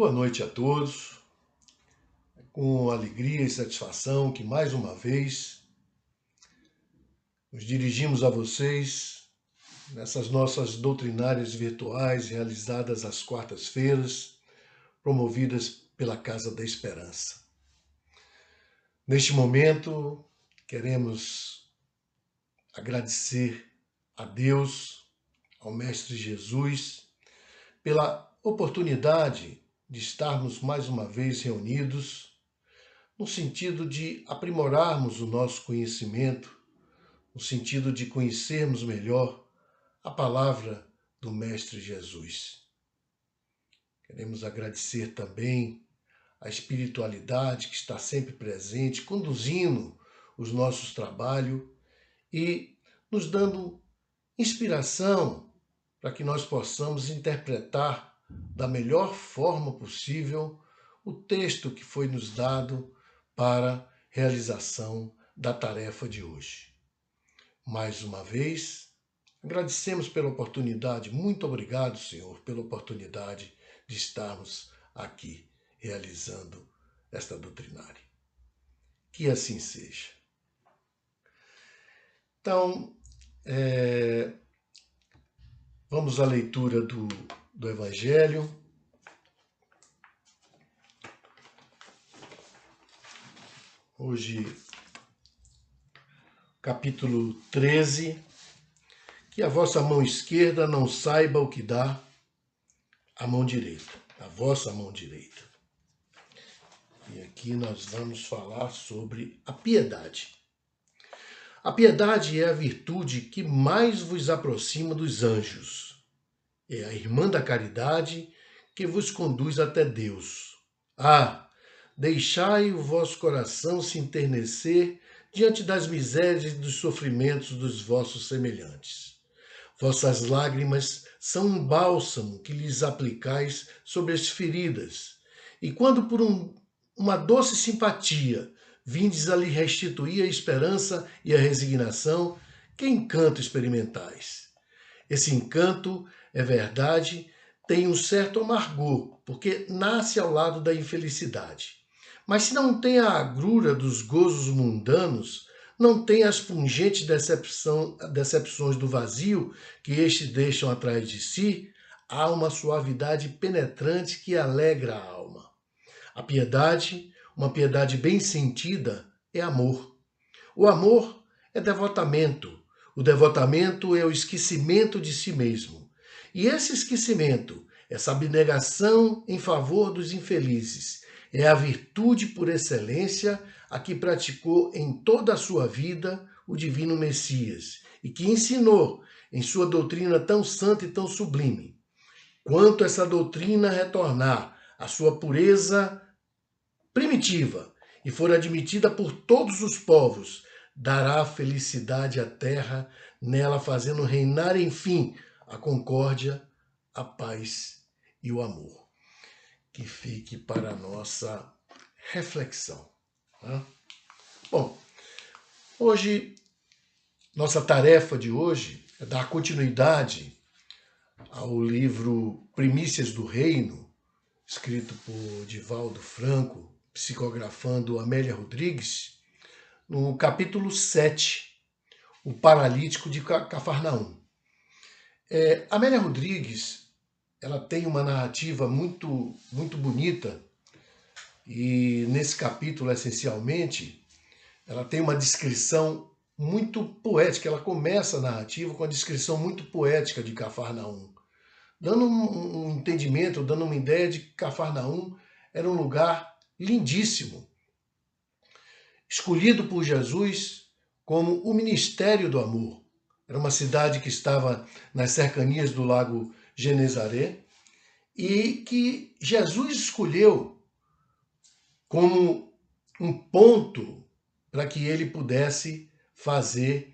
Boa noite a todos. Com alegria e satisfação que mais uma vez nos dirigimos a vocês nessas nossas doutrinárias virtuais realizadas às quartas-feiras, promovidas pela Casa da Esperança. Neste momento, queremos agradecer a Deus, ao Mestre Jesus, pela oportunidade de estarmos mais uma vez reunidos no sentido de aprimorarmos o nosso conhecimento, no sentido de conhecermos melhor a palavra do Mestre Jesus. Queremos agradecer também a espiritualidade que está sempre presente, conduzindo os nossos trabalhos e nos dando inspiração para que nós possamos interpretar da melhor forma possível o texto que foi nos dado para realização da tarefa de hoje. Mais uma vez, agradecemos pela oportunidade. Muito obrigado, Senhor, pela oportunidade de estarmos aqui realizando esta doutrinária. Que assim seja. Então, vamos à leitura do Evangelho. Hoje, capítulo 13. Que a vossa mão esquerda não saiba o que dá a mão direita, a vossa mão direita. E aqui nós vamos falar sobre a piedade. A piedade é a virtude que mais vos aproxima dos anjos. É a irmã da caridade que vos conduz até Deus. Deixai o vosso coração se enternecer diante das misérias e dos sofrimentos dos vossos semelhantes. Vossas lágrimas são um bálsamo que lhes aplicais sobre as feridas, e quando por uma doce simpatia vindes a lhe restituir a esperança e a resignação, que encanto experimentais! Esse encanto, é verdade, tem um certo amargor, porque nasce ao lado da infelicidade. Mas se não tem a agrura dos gozos mundanos, não tem as pungentes decepções do vazio que estes deixam atrás de si, há uma suavidade penetrante que alegra a alma. A piedade, uma piedade bem sentida, é amor. O amor é devotamento. O devotamento é o esquecimento de si mesmo. E esse esquecimento, essa abnegação em favor dos infelizes, é a virtude por excelência a que praticou em toda a sua vida o divino Messias e que ensinou em sua doutrina tão santa e tão sublime. Quanto essa doutrina retornar à sua pureza primitiva e for admitida por todos os povos, dará felicidade à terra, nela fazendo reinar, enfim, a concórdia, a paz e o amor. Que fique para a nossa reflexão. Né? Bom, hoje, nossa tarefa de hoje é dar continuidade ao livro Primícias do Reino, escrito por Divaldo Franco, psicografando Amélia Rodrigues, no capítulo 7, o paralítico de Cafarnaum. Amélia Rodrigues, ela tem uma narrativa muito bonita e nesse capítulo, essencialmente, ela tem uma descrição muito poética. Ela começa a narrativa com uma descrição muito poética de Cafarnaum, dando um entendimento, dando uma ideia de que Cafarnaum era um lugar lindíssimo, escolhido por Jesus como o ministério do amor. Era uma cidade que estava nas cercanias do lago Genezaré e que Jesus escolheu como um ponto para que ele pudesse fazer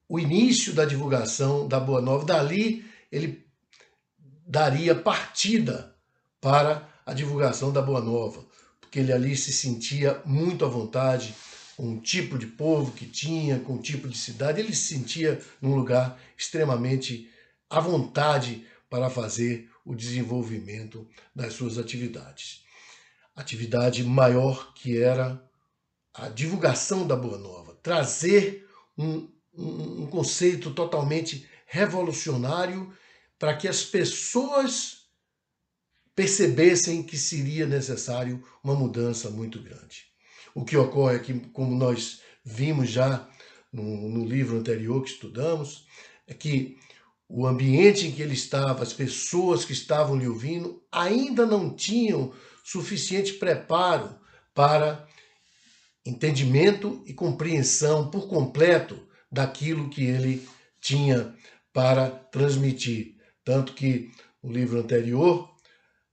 o início da divulgação da Boa Nova. Dali ele daria partida para a divulgação da Boa Nova, porque ele ali se sentia muito à vontade com o tipo de povo que tinha, com o tipo de cidade. Ele se sentia num lugar extremamente à vontade para fazer o desenvolvimento das suas atividades. Atividade maior que era a divulgação da Boa Nova, trazer um conceito totalmente revolucionário para que as pessoas percebessem que seria necessário uma mudança muito grande. O que ocorre é que, como nós vimos já no livro anterior que estudamos, é que o ambiente em que ele estava, as pessoas que estavam lhe ouvindo, ainda não tinham suficiente preparo para entendimento e compreensão por completo daquilo que ele tinha para transmitir. Tanto que no livro anterior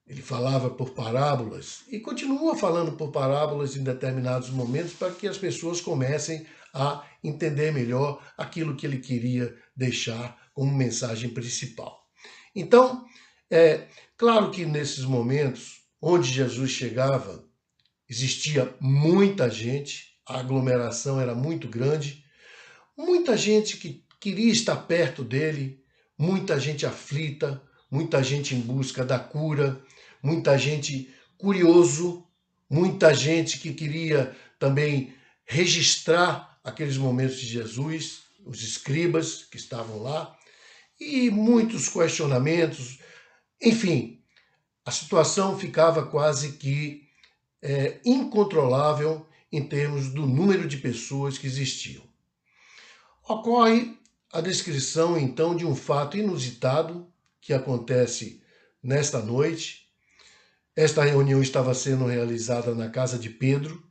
ele falava por parábolas e continua falando por parábolas em determinados momentos para que as pessoas comecem a entender melhor aquilo que ele queria deixar como mensagem principal. Então, é claro que nesses momentos onde Jesus chegava, existia muita gente, a aglomeração era muito grande, muita gente que queria estar perto dele, muita gente aflita, muita gente em busca da cura, muita gente curioso, muita gente que queria também registrar aqueles momentos de Jesus, os escribas que estavam lá, e muitos questionamentos. Enfim, a situação ficava quase que incontrolável em termos do número de pessoas que existiam. Ocorre a descrição, então, de um fato inusitado que acontece nesta noite. Esta reunião estava sendo realizada na casa de Pedro,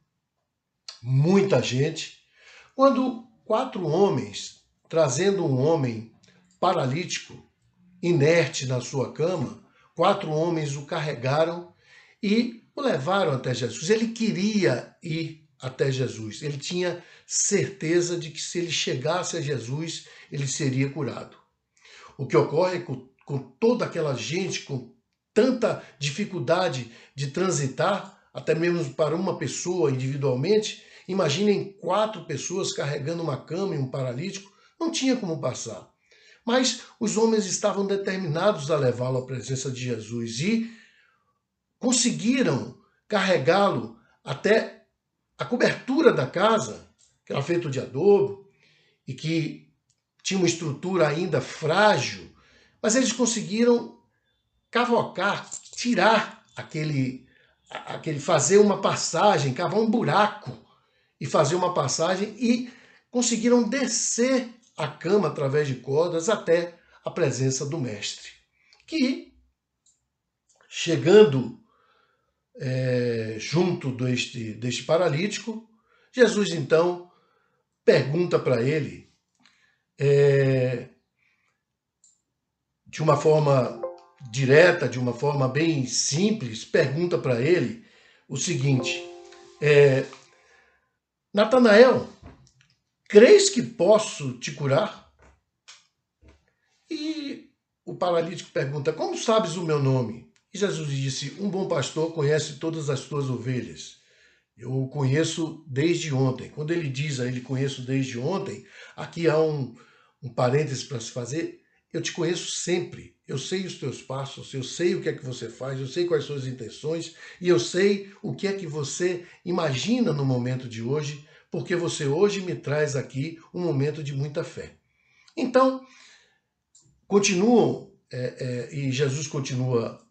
muita gente, quando 4 homens, trazendo um homem paralítico, inerte na sua cama, 4 homens o carregaram e o levaram até Jesus. Ele queria ir até Jesus. Ele tinha certeza de que se ele chegasse a Jesus, ele seria curado. O que ocorre com toda aquela gente, com tanta dificuldade de transitar, até mesmo para uma pessoa individualmente, imaginem 4 pessoas carregando uma cama e um paralítico, não tinha como passar. Mas os homens estavam determinados a levá-lo à presença de Jesus e conseguiram carregá-lo até a cobertura da casa, que era feita de adobe e que tinha uma estrutura ainda frágil, mas eles conseguiram cavocar, tirar aquele fazer uma passagem, cavar um buraco e fazer uma passagem e conseguiram descer a cama através de cordas até a presença do mestre, que chegando junto deste paralítico, Jesus então pergunta para ele, de uma forma direta, de uma forma bem simples, pergunta para ele o seguinte: Natanael, crês que posso te curar? E o paralítico pergunta: como sabes o meu nome? E Jesus disse: um bom pastor conhece todas as tuas ovelhas. Eu o conheço desde ontem. Quando ele diz a ele conheço desde ontem, aqui há um parêntese para se fazer. Eu te conheço sempre. Eu sei os teus passos, eu sei o que é que você faz, eu sei quais são as intenções e eu sei o que é que você imagina no momento de hoje, porque você hoje me traz aqui um momento de muita fé. Então, continuam, e Jesus continua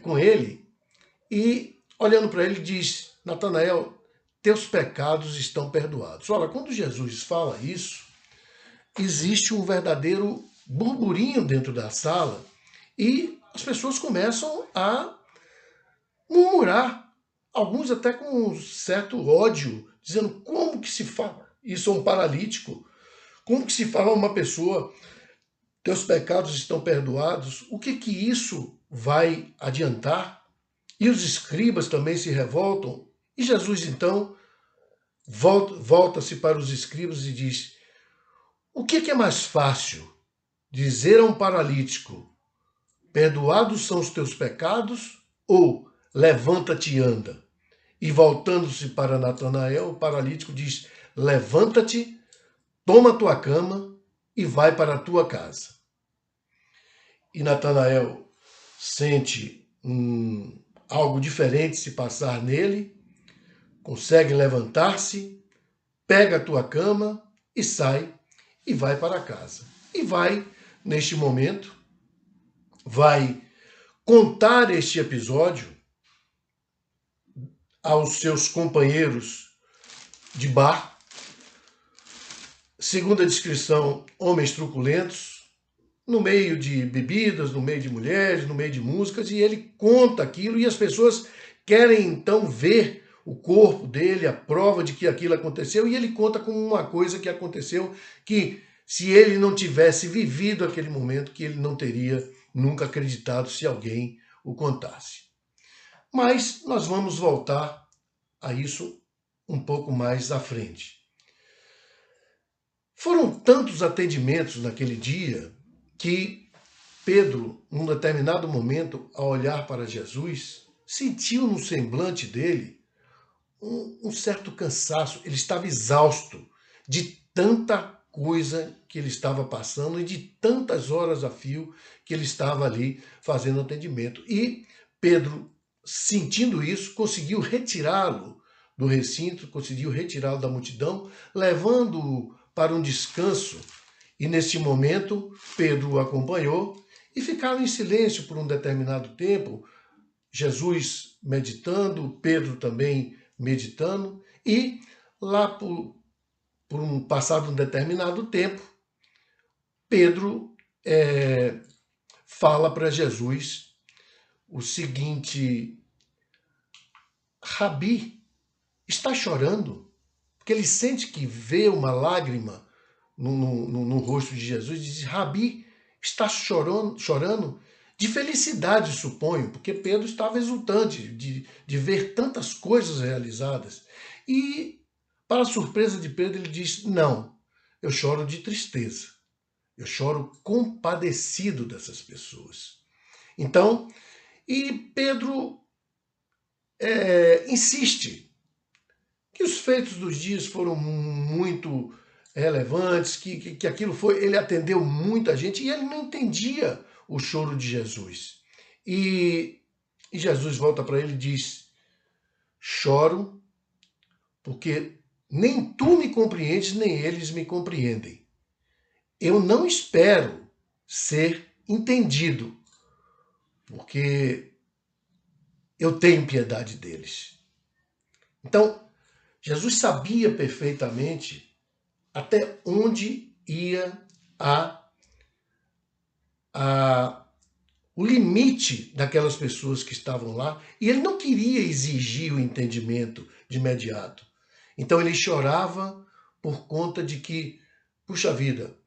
com ele, e olhando para ele diz: Natanael, teus pecados estão perdoados. Olha, quando Jesus fala isso, existe um verdadeiro burburinho dentro da sala e as pessoas começam a murmurar, alguns até com um certo ódio, dizendo: como que se fala isso a um paralítico? Como que se fala a uma pessoa, teus pecados estão perdoados? O que isso vai adiantar? E os escribas também se revoltam. E Jesus então volta-se para os escribas e diz: o que é mais fácil? Dizer a um paralítico: perdoados são os teus pecados, ou levanta-te e anda? E voltando-se para Natanael, o paralítico diz: levanta-te, toma a tua cama e vai para a tua casa. E Natanael sente algo diferente se passar nele, consegue levantar-se, pega a tua cama e sai e vai para casa. E vai, neste momento, vai contar este episódio aos seus companheiros de bar. Segundo a descrição, homens truculentos, no meio de bebidas, no meio de mulheres, no meio de músicas, e ele conta aquilo e as pessoas querem então ver o corpo dele, a prova de que aquilo aconteceu, e ele conta como uma coisa que aconteceu, que se ele não tivesse vivido aquele momento, que ele não teria nunca acreditado se alguém o contasse. Mas nós vamos voltar a isso um pouco mais à frente. Foram tantos atendimentos naquele dia que Pedro, num determinado momento, ao olhar para Jesus, sentiu no semblante dele um certo cansaço. Ele estava exausto de tanta coisa que ele estava passando e de tantas horas a fio que ele estava ali fazendo atendimento. E Pedro, sentindo isso, conseguiu retirá-lo do recinto, conseguiu retirá-lo da multidão, levando-o para um descanso. E neste momento, Pedro o acompanhou e ficaram em silêncio por um determinado tempo, Jesus meditando, Pedro também meditando, e lá por um passado um determinado tempo, Pedro fala para Jesus o seguinte: Rabi, está chorando? Porque ele sente que vê uma lágrima no rosto de Jesus e diz: Rabi, está chorando de felicidade, suponho, porque Pedro estava exultante de ver tantas coisas realizadas. E, para a surpresa de Pedro, ele diz: não, eu choro de tristeza. Eu choro compadecido dessas pessoas. Então, e Pedro insiste que os feitos dos dias foram muito relevantes, que aquilo foi, ele atendeu muita gente e ele não entendia o choro de Jesus. E Jesus volta para ele e diz: choro porque nem tu me compreendes, nem eles me compreendem. Eu não espero ser entendido, porque eu tenho piedade deles. Então, Jesus sabia perfeitamente até onde ia o limite daquelas pessoas que estavam lá, e ele não queria exigir o entendimento de imediato. Então ele chorava por conta de que, puxa vida,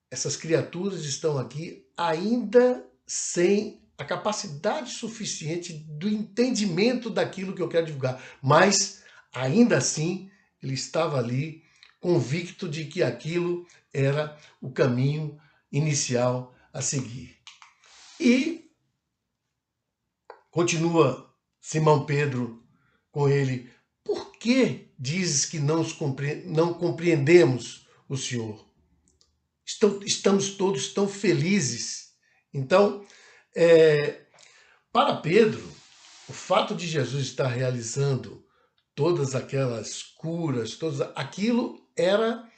essas criaturas estão aqui ainda sem a capacidade suficiente do entendimento daquilo que eu quero divulgar, mas ainda assim ele estava ali convicto de que aquilo era o caminho inicial a seguir. E continua Simão Pedro com ele: por que dizes que não compreendemos o Senhor? Estamos todos tão felizes. Então, para Pedro, o fato de Jesus estar realizando todas aquelas curas, aquilo era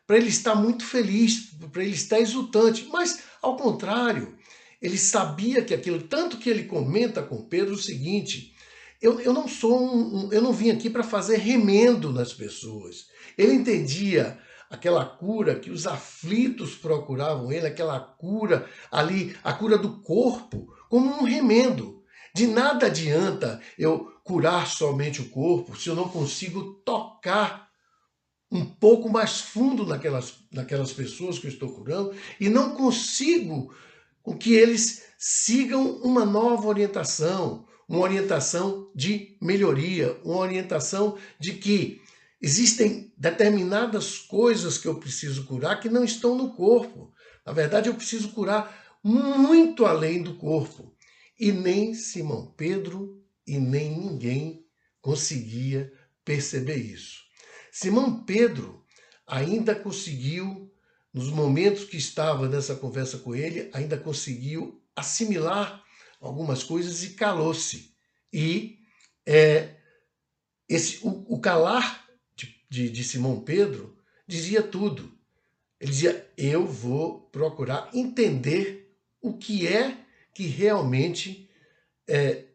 para ele estar muito feliz, para ele estar exultante. Mas, ao contrário, ele sabia que aquilo, tanto que ele comenta com Pedro o seguinte: eu não vim aqui para fazer remendo nas pessoas. Ele entendia aquela cura que os aflitos procuravam ele, aquela cura ali, a cura do corpo, como um remendo. De nada adianta eu curar somente o corpo se eu não consigo tocar um pouco mais fundo naquelas pessoas que eu estou curando e não consigo com que eles sigam uma nova orientação, uma orientação de melhoria, uma orientação de que existem determinadas coisas que eu preciso curar que não estão no corpo. Na verdade, eu preciso curar muito além do corpo. E nem Simão Pedro e nem ninguém conseguia perceber isso. Simão Pedro ainda conseguiu, nos momentos que estava nessa conversa com ele, ainda conseguiu assimilar algumas coisas e calou-se. E é, o calar de Simão Pedro dizia tudo. Ele dizia: eu vou procurar entender o que é que realmente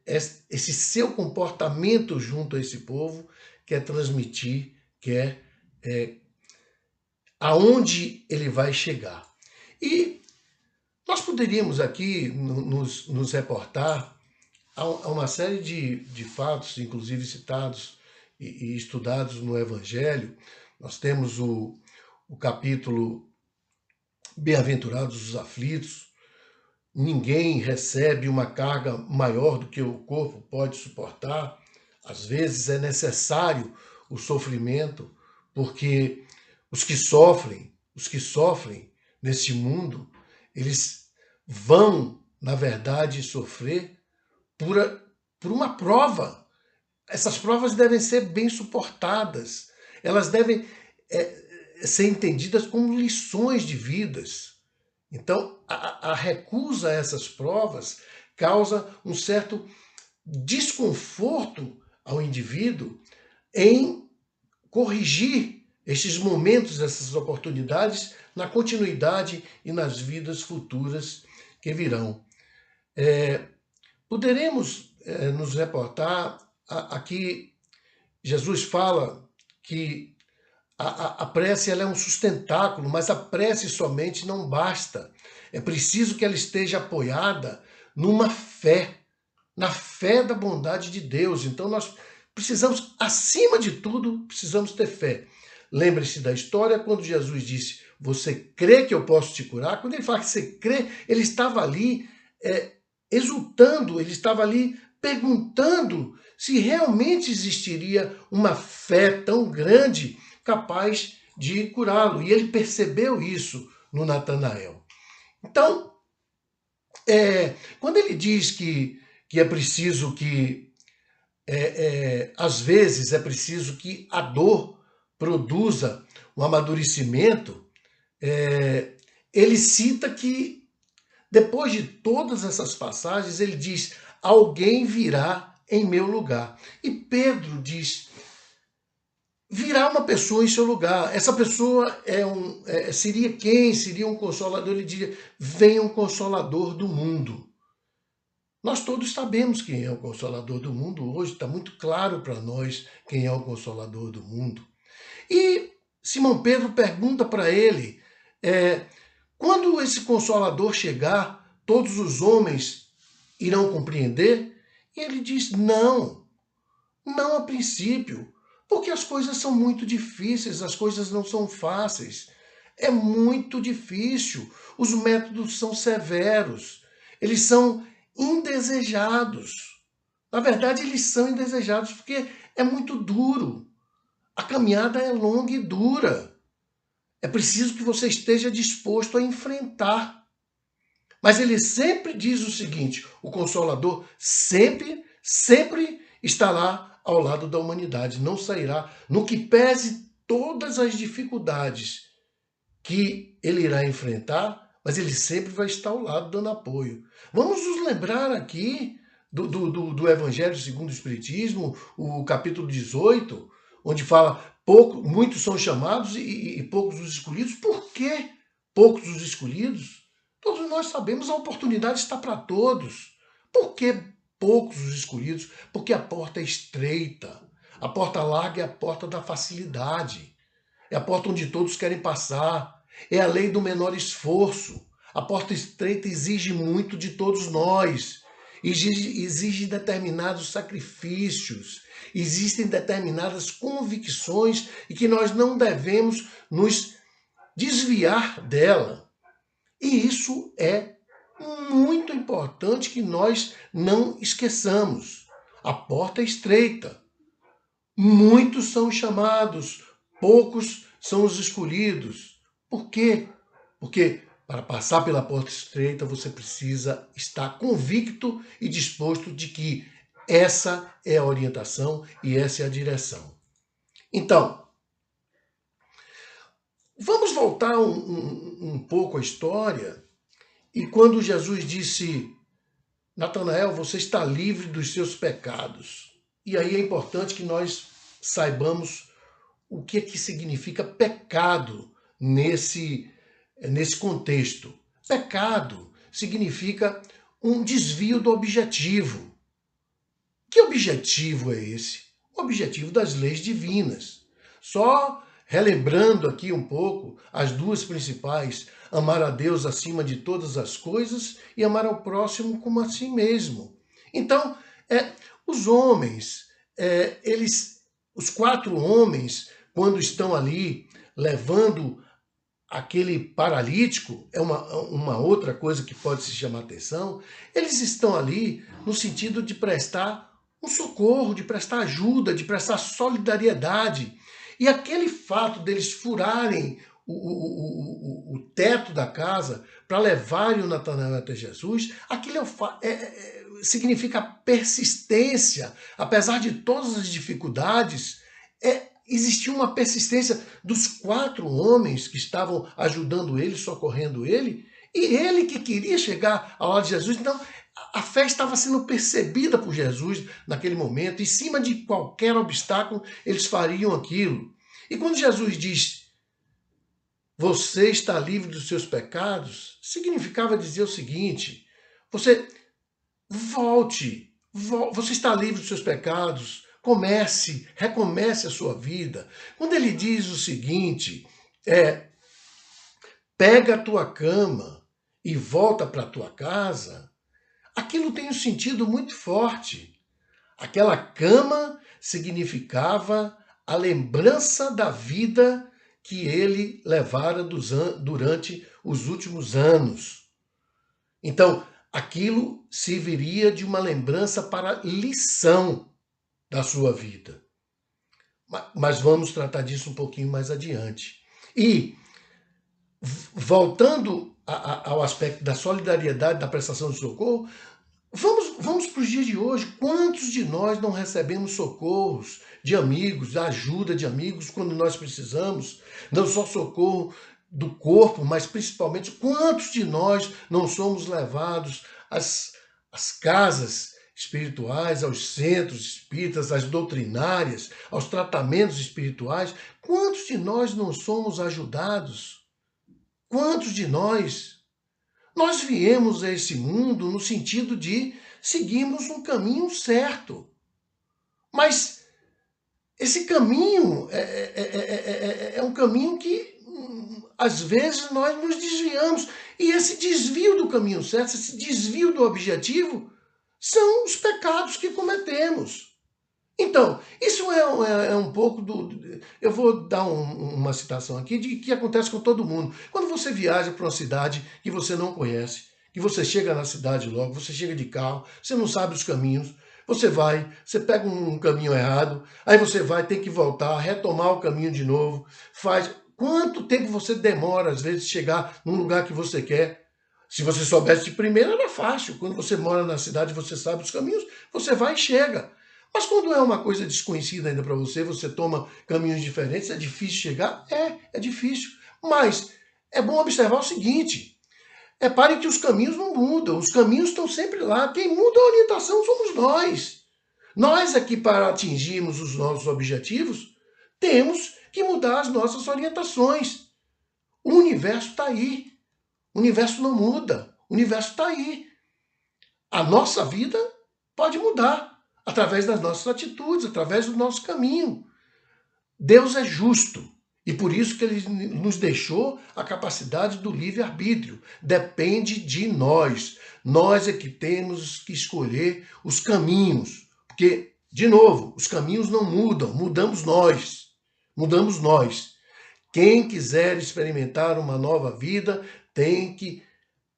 esse seu comportamento junto a esse povo quer transmitir, quer aonde ele vai chegar. E nós poderíamos aqui nos reportar a uma série de fatos, inclusive citados e estudados no Evangelho. Nós temos o capítulo Bem-aventurados os aflitos. Ninguém recebe uma carga maior do que o corpo pode suportar. Às vezes é necessário o sofrimento, porque os que sofrem neste mundo, eles vão, na verdade, sofrer por, por uma prova. Essas provas devem ser bem suportadas. Elas devem ser entendidas como lições de vidas. Então, a recusa a essas provas causa um certo desconforto ao indivíduo em corrigir estes momentos, essas oportunidades, na continuidade e nas vidas futuras que virão. Poderemos nos reportar aqui, Jesus fala que a prece ela é um sustentáculo, mas a prece somente não basta. É preciso que ela esteja apoiada numa fé, na fé da bondade de Deus. Então nós precisamos, acima de tudo, precisamos ter fé. Lembre-se da história quando Jesus disse: você crê que eu posso te curar? Quando ele fala que você crê, ele estava ali exultando, ele estava ali perguntando se realmente existiria uma fé tão grande capaz de curá-lo. E ele percebeu isso no Natanael. Então, quando ele diz que é preciso que, às vezes, é preciso que a dor produza um amadurecimento, ele cita que, depois de todas essas passagens, ele diz: alguém virá em meu lugar. E Pedro diz: virá uma pessoa em seu lugar. Essa pessoa seria quem? Seria um consolador. Ele diria: venha um consolador do mundo. Nós todos sabemos quem é o consolador do mundo hoje, está muito claro para nós quem é o consolador do mundo. E Simão Pedro pergunta para ele: quando esse consolador chegar, todos os homens irão compreender? E ele diz: não, não a princípio, porque as coisas são muito difíceis, as coisas não são fáceis. É muito difícil, os métodos são severos, eles são indesejados. Na verdade, eles são indesejados porque é muito duro. A caminhada é longa e dura. É preciso que você esteja disposto a enfrentar. Mas ele sempre diz o seguinte: o Consolador sempre estará ao lado da humanidade, não sairá, no que pese todas as dificuldades que ele irá enfrentar, mas ele sempre vai estar ao lado dando apoio. Vamos nos lembrar aqui do Evangelho segundo o Espiritismo, o capítulo 18, onde fala: muitos são chamados e poucos os escolhidos. Por que poucos os escolhidos? Todos nós sabemos, a oportunidade está para todos. Por que poucos os escolhidos? Porque a porta é estreita. A porta larga é a porta da facilidade. É a porta onde todos querem passar. É a lei do menor esforço. A porta estreita exige muito de todos nós. Exige determinados sacrifícios. Existem determinadas convicções e que nós não devemos nos desviar dela. E isso é muito importante que nós não esqueçamos. A porta é estreita. Muitos são chamados, poucos são os escolhidos. Por quê? Porque para passar pela porta estreita você precisa estar convicto e disposto de que essa é a orientação e essa é a direção. Então, vamos voltar um pouco à história. E quando Jesus disse: Natanael, você está livre dos seus pecados. E aí é importante que nós saibamos o que é que significa pecado nesse contexto. Pecado significa um desvio do objetivo. Que objetivo é esse? O objetivo das leis divinas. Só relembrando aqui um pouco as duas principais: amar a Deus acima de todas as coisas e amar ao próximo como a si mesmo. Então, os homens, os 4 homens, quando estão ali levando aquele paralítico, é uma outra coisa que pode se chamar atenção, eles estão ali no sentido de prestar um socorro, de prestar ajuda, de prestar solidariedade. E aquele fato deles furarem o teto da casa para levarem o Natanael até Jesus, aquilo significa persistência. Apesar de todas as dificuldades, existia uma persistência dos 4 homens que estavam ajudando ele, socorrendo ele, e ele que queria chegar ao lado de Jesus. Então, a fé estava sendo percebida por Jesus naquele momento. Em cima de qualquer obstáculo, eles fariam aquilo. E quando Jesus diz, você está livre dos seus pecados, significava dizer o seguinte, você você está livre dos seus pecados, recomece a sua vida. Quando ele diz o seguinte, pega a tua cama e volta para a tua casa, aquilo tem um sentido muito forte. Aquela cama significava a lembrança da vida que ele levara durante os últimos anos. Então, aquilo serviria de uma lembrança para lição da sua vida. Mas vamos tratar disso um pouquinho mais adiante. E, voltando ao aspecto da solidariedade, da prestação de socorro, vamos para os dias de hoje. Quantos de nós não recebemos socorros de amigos, ajuda de amigos quando nós precisamos? Não só socorro do corpo, mas principalmente quantos de nós não somos levados às casas espirituais, aos centros espíritas, às doutrinárias, aos tratamentos espirituais? Quantos de nós não somos ajudados? Quantos de nós? Nós viemos a esse mundo no sentido de seguirmos um caminho certo. Mas esse caminho é um caminho que, às vezes, nós nos desviamos. E esse desvio do caminho certo, esse desvio do objetivo, são os pecados que cometemos. Então, isso é um pouco do... Eu vou dar uma citação aqui de que acontece com todo mundo. Quando você viaja para uma cidade que você não conhece, que você chega na cidade logo, você chega de carro, você não sabe os caminhos, você pega um caminho errado, aí você tem que voltar, retomar o caminho de novo, faz... Quanto tempo você demora, às vezes, de chegar num lugar que você quer? Se você soubesse de primeira, era fácil. Quando você mora na cidade, você sabe os caminhos, você vai e chega. Mas quando é uma coisa desconhecida ainda para você, você toma caminhos diferentes, é difícil chegar? É difícil. Mas é bom observar o seguinte, reparem que os caminhos não mudam, os caminhos estão sempre lá. Quem muda a orientação somos nós. Nós aqui, para atingirmos os nossos objetivos, temos que mudar as nossas orientações. O universo está aí. O universo não muda. O universo está aí. A nossa vida pode mudar através das nossas atitudes, através do nosso caminho. Deus é justo e por isso que ele nos deixou a capacidade do livre-arbítrio. Depende de nós. Nós é que temos que escolher os caminhos. Porque, de novo, os caminhos não mudam, mudamos nós. Mudamos nós. Quem quiser experimentar uma nova vida tem que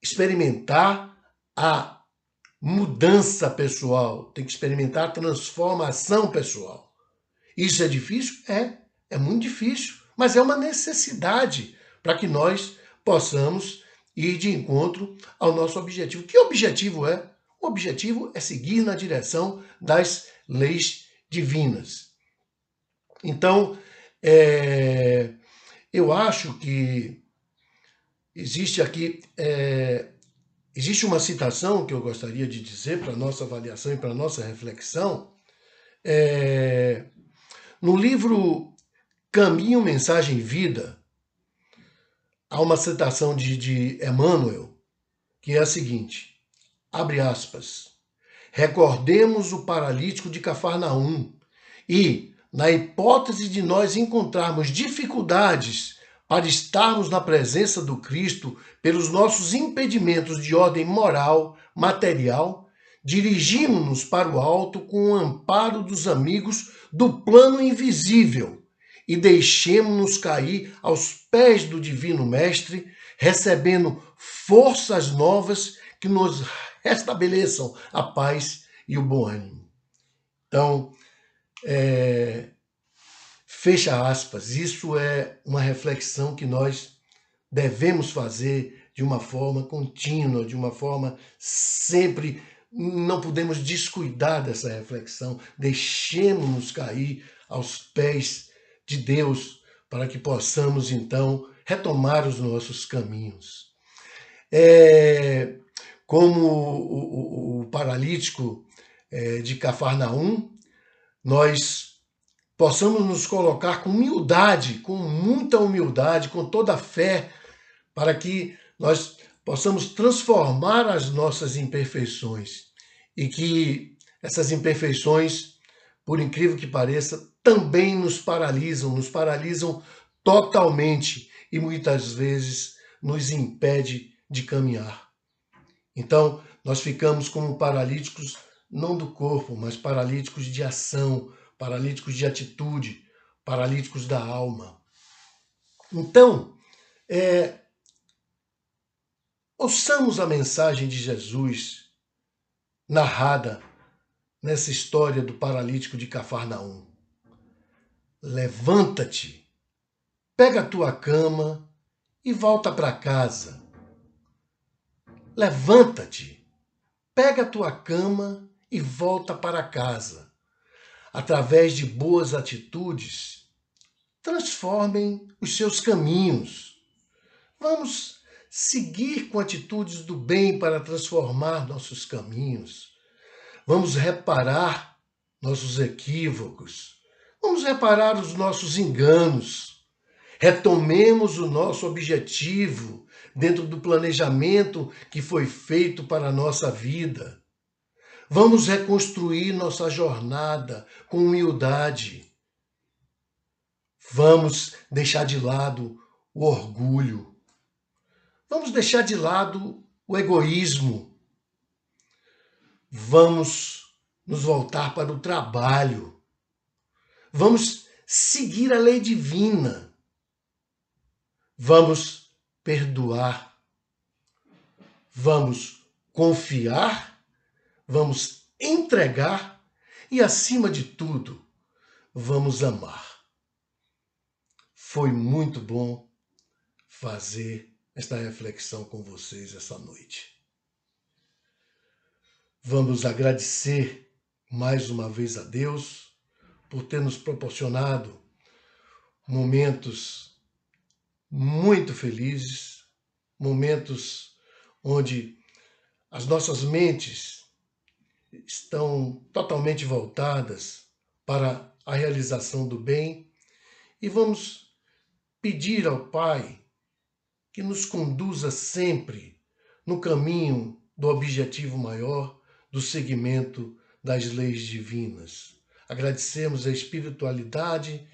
experimentar a mudança pessoal, tem que experimentar a transformação pessoal. Isso é difícil? É muito difícil, mas é uma necessidade para que nós possamos ir de encontro ao nosso objetivo. Que objetivo é? O objetivo é seguir na direção das leis divinas. Então, eu acho que existe aqui Existe uma citação que eu gostaria de dizer para a nossa avaliação e para a nossa reflexão. No livro Caminho, Mensagem e Vida, há uma citação de Emmanuel, que é a seguinte, abre aspas, recordemos o paralítico de Cafarnaum e, na hipótese de nós encontrarmos dificuldades para estarmos na presença do Cristo pelos nossos impedimentos de ordem moral, material, dirigimos-nos para o alto com o amparo dos amigos do plano invisível e deixemos-nos cair aos pés do Divino Mestre, recebendo forças novas que nos restabeleçam a paz e o bom ânimo. Então, fecha aspas, isso é uma reflexão que nós devemos fazer de uma forma contínua, de uma forma sempre, não podemos descuidar dessa reflexão, deixemos-nos cair aos pés de Deus para que possamos então retomar os nossos caminhos. Como o paralítico de Cafarnaum, nós possamos nos colocar com humildade, com muita humildade, com toda a fé, para que nós possamos transformar as nossas imperfeições e que essas imperfeições, por incrível que pareça, também nos paralisam totalmente e muitas vezes nos impede de caminhar. Então, nós ficamos como paralíticos não do corpo, mas paralíticos de ação, paralíticos de atitude, paralíticos da alma. Então, ouçamos a mensagem de Jesus narrada nessa história do paralítico de Cafarnaum. Levanta-te, pega a tua cama e volta para casa. Levanta-te, pega a tua cama e volta para casa. Através de boas atitudes, transformem os seus caminhos. Vamos seguir com atitudes do bem para transformar nossos caminhos. Vamos reparar nossos equívocos. Vamos reparar os nossos enganos. Retomemos o nosso objetivo dentro do planejamento que foi feito para a nossa vida. Vamos reconstruir nossa jornada com humildade. Vamos deixar de lado o orgulho. Vamos deixar de lado o egoísmo. Vamos nos voltar para o trabalho. Vamos seguir a lei divina. Vamos perdoar. Vamos confiar. Vamos entregar e, acima de tudo, vamos amar. Foi muito bom fazer esta reflexão com vocês essa noite. Vamos agradecer mais uma vez a Deus por ter nos proporcionado momentos muito felizes, momentos onde as nossas mentes estão totalmente voltadas para a realização do bem e vamos pedir ao Pai que nos conduza sempre no caminho do objetivo maior, do seguimento das leis divinas. Agradecemos a espiritualidade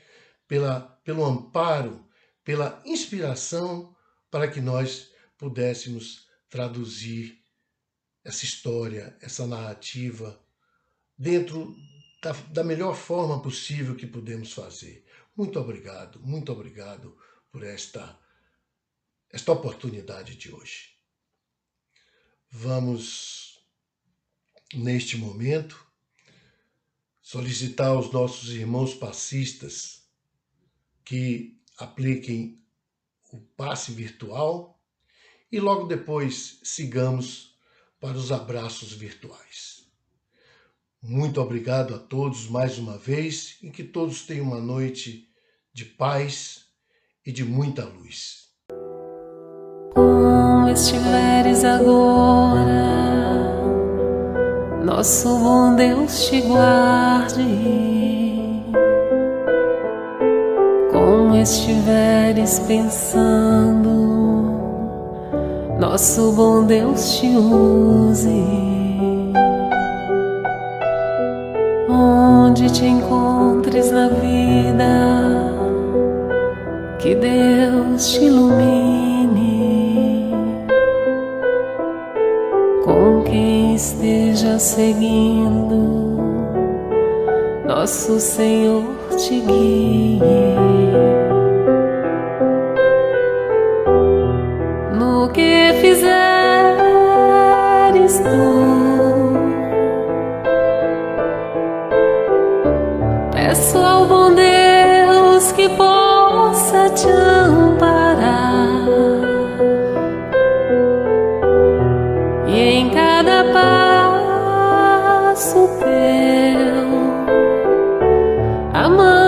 pelo amparo, pela inspiração para que nós pudéssemos traduzir essa história, essa narrativa, dentro da melhor forma possível que podemos fazer. Muito obrigado por esta oportunidade de hoje. Vamos, neste momento, solicitar aos nossos irmãos passistas que apliquem o passe virtual e logo depois sigamos para os abraços virtuais. Muito obrigado a todos mais uma vez e que todos tenham uma noite de paz e de muita luz. como estiveres agora, nosso bom Deus te guarde. Como estiveres pensando, nosso bom Deus te use. Onde te encontres na vida, que Deus te ilumine. Com quem esteja seguindo, nosso Senhor te guie. No que fizeres tu, peço ao bom Deus que possa te amparar, e em cada passo teu a mão